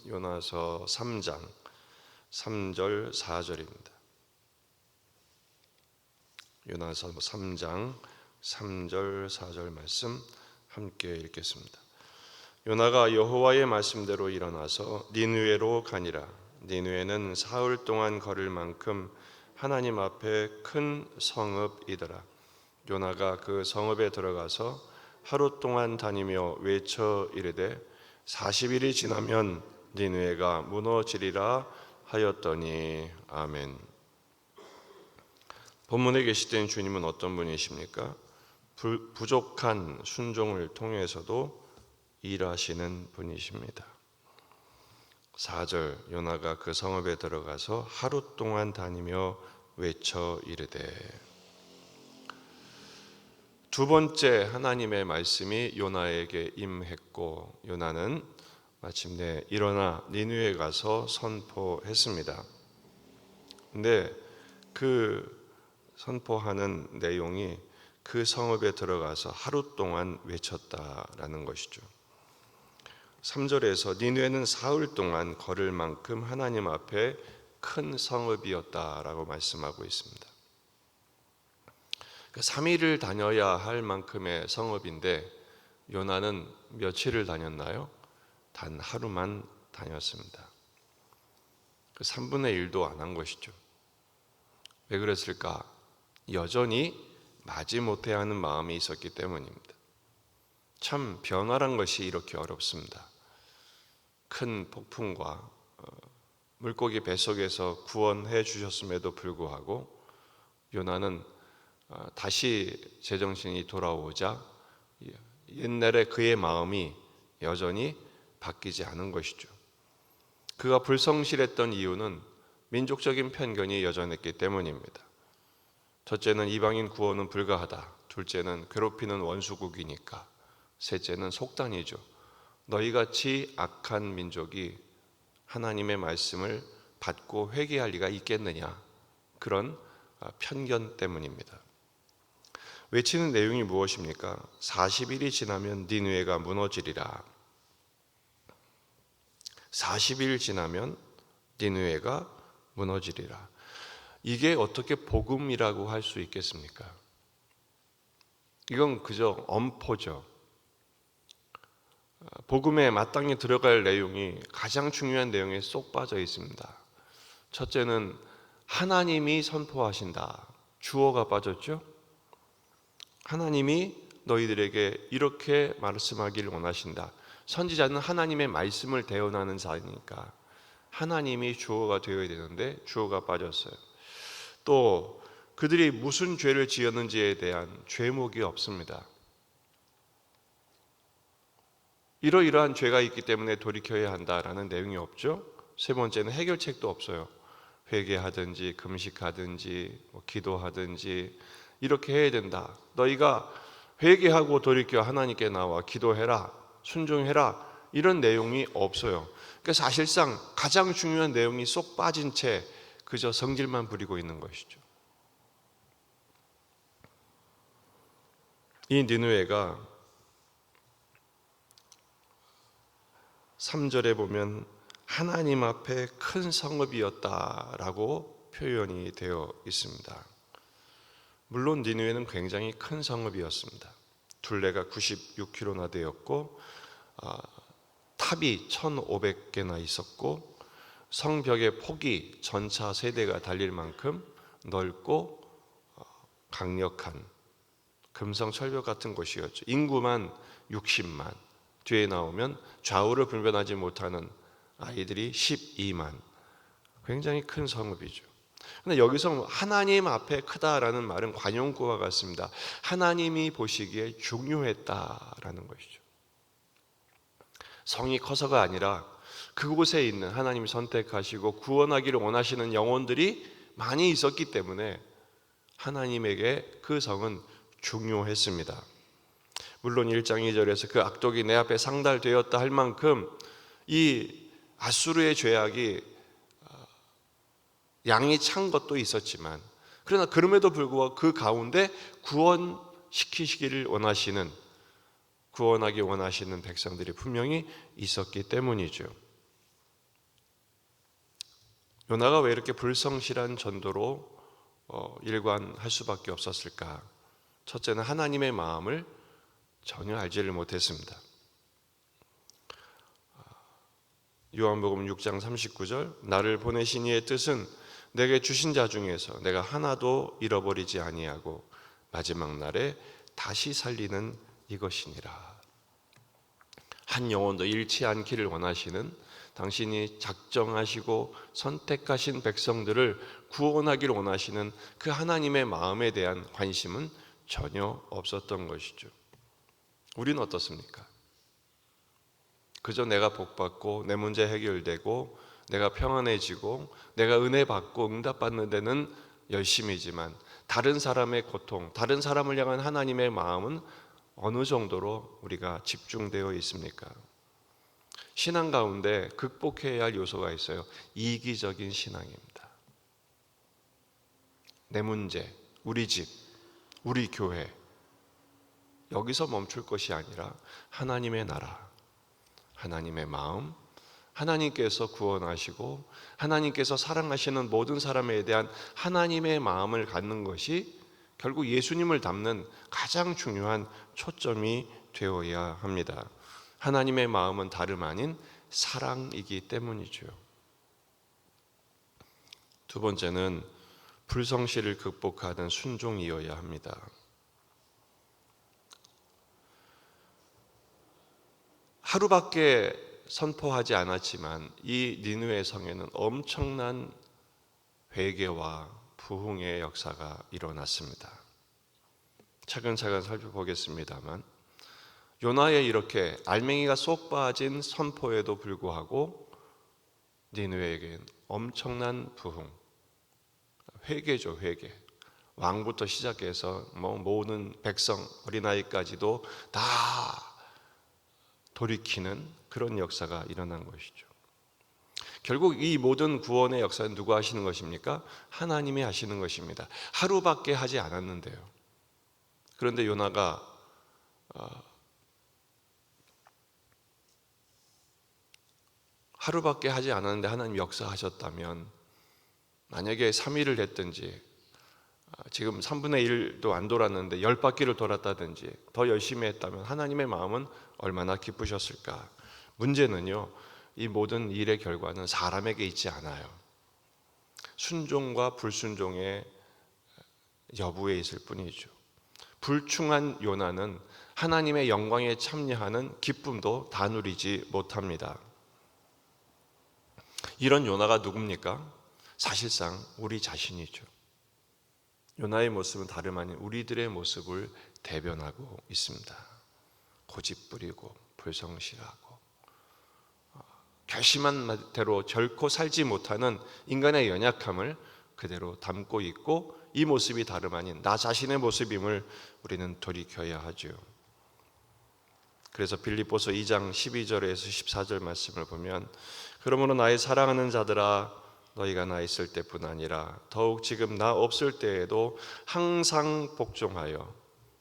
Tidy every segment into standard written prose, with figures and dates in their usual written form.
요나서 3장 3절 4절입니다. 요나서 3장 3절 4절 말씀 함께 읽겠습니다. 요나가 여호와의 말씀대로 일어나서 니느웨로 가니라. 니느웨는 사흘 동안 걸을 만큼 하나님 앞에 큰 성읍이더라. 요나가 그 성읍에 들어가서 하루 동안 다니며 외쳐 이르되 40일이 지나면 니느웨가 무너지리라 하였더니. 아멘. 본문에 계시된 주님은 어떤 분이십니까? 부족한 순종을 통해서도 일하시는 분이십니다. 4절 요나가 그 성읍에 들어가서 하루 동안 다니며 외쳐 이르되. 두 번째 하나님의 말씀이 요나에게 임했고 요나는 마침내 일어나 니느웨에 가서 선포했습니다. 근데 그 선포하는 내용이 그 성읍에 들어가서 하루 동안 외쳤다라는 것이죠. 3절에서 니느웨는 사흘 동안 걸을 만큼 하나님 앞에 큰 성읍이었다라고 말씀하고 있습니다. 3일을 다녀야 할 만큼의 성읍인데 요나는 며칠을 다녔나요? 단 하루만 다녔습니다. 3분의 1도 안 한 것이죠. 왜 그랬을까? 여전히 마지못해 하는 마음이 있었기 때문입니다. 참 변화란 것이 이렇게 어렵습니다. 큰 폭풍과 물고기 뱃속에서 구원해 주셨음에도 불구하고 요나는 다시 제정신이 돌아오자 옛날에 그의 마음이 여전히 바뀌지 않은 것이죠. 그가 불성실했던 이유는 민족적인 편견이 여전했기 때문입니다. 첫째는 이방인 구원은 불가하다. 둘째는 괴롭히는 원수국이니까. 셋째는 속단이죠. 너희같이 악한 민족이 하나님의 말씀을 받고 회개할 리가 있겠느냐. 그런 편견 때문입니다. 외치는 내용이 무엇입니까? 40일이 지나면 니느웨가 무너지리라. 40일 지나면 니느웨가 무너지리라. 이게 어떻게 복음이라고 할 수 있겠습니까? 이건 그저 엄포죠. 복음에 마땅히 들어갈 내용이 가장 중요한 내용에 쏙 빠져 있습니다. 첫째는 하나님이 선포하신다. 주어가 빠졌죠? 하나님이 너희들에게 이렇게 말씀하기를 원하신다. 선지자는 하나님의 말씀을 대언하는 자니까 하나님이 주어가 되어야 되는데 주어가 빠졌어요. 또 그들이 무슨 죄를 지었는지에 대한 죄목이 없습니다. 이러이러한 죄가 있기 때문에 돌이켜야 한다라는 내용이 없죠. 세 번째는 해결책도 없어요. 회개하든지 금식하든지 기도하든지 이렇게 해야 된다. 너희가 회개하고 돌이켜 하나님께 나와 기도해라, 순종해라, 이런 내용이 없어요. 그러니까 사실상 가장 중요한 내용이 쏙 빠진 채 그저 성질만 부리고 있는 것이죠. 이 니느웨가 3절에 보면 하나님 앞에 큰 성읍이었다라고 표현이 되어 있습니다. 물론 니느웨는 굉장히 큰 성읍이었습니다. 둘레가 96km나 되었고 탑이 1,500개나 있었고 성벽의 폭이 전차 세대가 달릴 만큼 넓고 강력한 금성철벽 같은 곳이었죠. 인구만 60만, 뒤에 나오면 좌우를 분별하지 못하는 아이들이 12만, 굉장히 큰 성읍이죠. 그런데 여기서 하나님 앞에 크다라는 말은 관용구와 같습니다. 하나님이 보시기에 중요했다라는 것이죠. 성이 커서가 아니라 그곳에 있는 하나님이 선택하시고 구원하기를 원하시는 영혼들이 많이 있었기 때문에 하나님에게 그 성은 중요했습니다. 물론 1장 2절에서 그 악독이 내 앞에 상달되었다 할 만큼 이 아수르의 죄악이 양이 찬 것도 있었지만, 그러나 그럼에도 불구하고 그 가운데 구원시키시기를 원하시는, 구원하기 원하시는 백성들이 분명히 있었기 때문이죠. 요나가 왜 이렇게 불성실한 전도로 일관할 수밖에 없었을까? 첫째는 하나님의 마음을 전혀 알지를 못했습니다. 요한복음 6장 39절, 나를 보내신 이의 뜻은 내게 주신 자 중에서 내가 하나도 잃어버리지 아니하고 마지막 날에 다시 살리는 이것이니라. 한 영혼도 잃지 않기를 원하시는, 당신이 작정하시고 선택하신 백성들을 구원하기를 원하시는 그 하나님의 마음에 대한 관심은 전혀 없었던 것이죠. 우리는 어떻습니까? 그저 내가 복받고 내 문제 해결되고 내가 평안해지고 내가 은혜 받고 응답받는 데는 열심이지만 다른 사람의 고통, 다른 사람을 향한 하나님의 마음은 어느 정도로 우리가 집중되어 있습니까? 신앙 가운데 극복해야 할 요소가 있어요. 이기적인 신앙입니다. 내 문제, 우리 집, 우리 교회, 여기서 멈출 것이 아니라 하나님의 나라, 하나님의 마음, 하나님께서 구원하시고 하나님께서 사랑하시는 모든 사람에 대한 하나님의 마음을 갖는 것이 결국 예수님을 닮는 가장 중요한 초점이 되어야 합니다. 하나님의 마음은 다름 아닌 사랑이기 때문이죠. 두 번째는 불성실을 극복하는 순종이어야 합니다. 하루밖에 선포하지 않았지만 이 니느웨 성에는 엄청난 회개와 부흥의 역사가 일어났습니다. 차근차근 살펴보겠습니다만, 요나의 이렇게 알맹이가 쏙 빠진 선포에도 불구하고 니느웨에겐 엄청난 부흥, 회개죠, 회개. 왕부터 시작해서 모든 백성, 어린아이까지도 다 돌이키는 그런 역사가 일어난 것이죠. 결국 이 모든 구원의 역사는 누가 하시는 것입니까? 하나님이 하시는 것입니다. 하루밖에 하지 않았는데요. 그런데 요나가 하루밖에 하지 않았는데 하나님 역사하셨다면, 만약에 3일을 했든지 지금 3분의 1도 안 돌았는데 10바퀴를 돌았다든지 더 열심히 했다면 하나님의 마음은 얼마나 기쁘셨을까? 문제는요, 이 모든 일의 결과는 사람에게 있지 않아요. 순종과 불순종의 여부에 있을 뿐이죠. 불충한 요나는 하나님의 영광에 참여하는 기쁨도 다 누리지 못합니다. 이런 요나가 누굽니까? 사실상 우리 자신이죠. 요나의 모습은 다름 아닌 우리들의 모습을 대변하고 있습니다. 고집부리고 불성실하고 결심한 대로 결코 살지 못하는 인간의 연약함을 그대로 담고 있고, 이 모습이 다름 아닌 나 자신의 모습임을 우리는 돌이켜야 하죠. 그래서 빌립보서 2장 12절에서 14절 말씀을 보면, 그러므로 나의 사랑하는 자들아, 너희가 나 있을 때뿐 아니라 더욱 지금 나 없을 때에도 항상 복종하여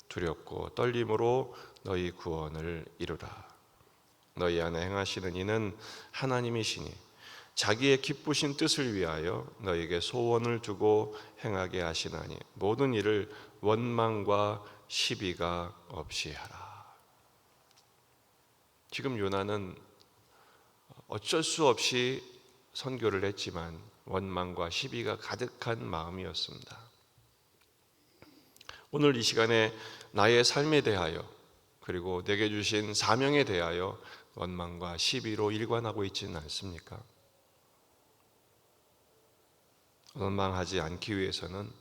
두렵고 떨림으로 너희 구원을 이루라. 너희 안에 행하시는 이는 하나님이시니 자기의 기쁘신 뜻을 위하여 너희에게 소원을 두고 행하게 하시나니 모든 일을 원망과 시비가 없이 하라. 지금 요나는 어쩔 수 없이 선교를 했지만 원망과 시비가 가득한 마음이었습니다. 오늘 이 시간에 나의 삶에 대하여, 그리고 내게 주신 사명에 대하여 원망과 시비로 일관하고 있지는 않습니까? 원망하지 않기 위해서는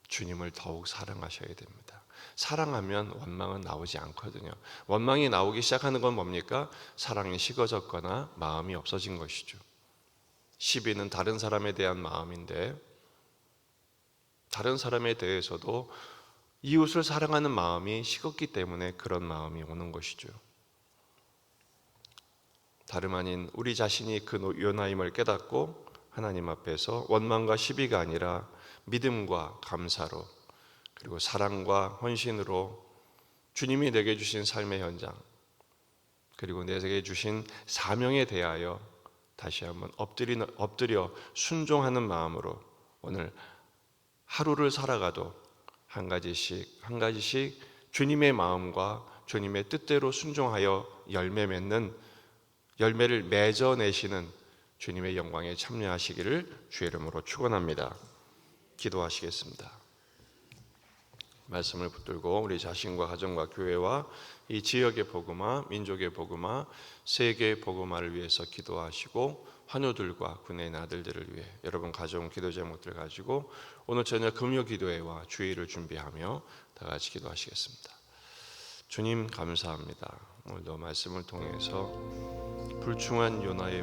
주님을 더욱 사랑하셔야 됩니다. 사랑하면 원망은 나오지 않거든요. 원망이 나오기 시작하는 건 뭡니까? 사랑이 식어졌거나 마음이 없어진 것이죠. 시비는 다른 사람에 대한 마음인데, 다른 사람에 대해서도 이웃을 사랑하는 마음이 식었기 때문에 그런 마음이 오는 것이죠. 다름 아닌 우리 자신이 그 요나임을 깨닫고 하나님 앞에서 원망과 시비가 아니라 믿음과 감사로, 그리고 사랑과 헌신으로 주님이 내게 주신 삶의 현장, 그리고 내게 주신 사명에 대하여 다시 한번 엎드려 순종하는 마음으로 오늘 하루를 살아가도 한 가지씩 주님의 마음과 주님의 뜻대로 순종하여 열매를 맺어내시는 주님의 영광에 참여하시기를 주의 이름으로 축원합니다. 기도하시겠습니다. 말씀을 붙들고 우리 자신과 가정과 교회와 이 지역의 복음화, 민족의 복음화, 세계의 복음화를 위해서 기도하시고 환우들과 군의 아들들을 위해 여러분 가져온 기도 제목들 가지고 오늘 저녁 금요 기도회와 주일을 준비하며 다 같이 기도하시겠습니다. 주님 감사합니다. 오늘도 말씀을 통해서 불충한 요나의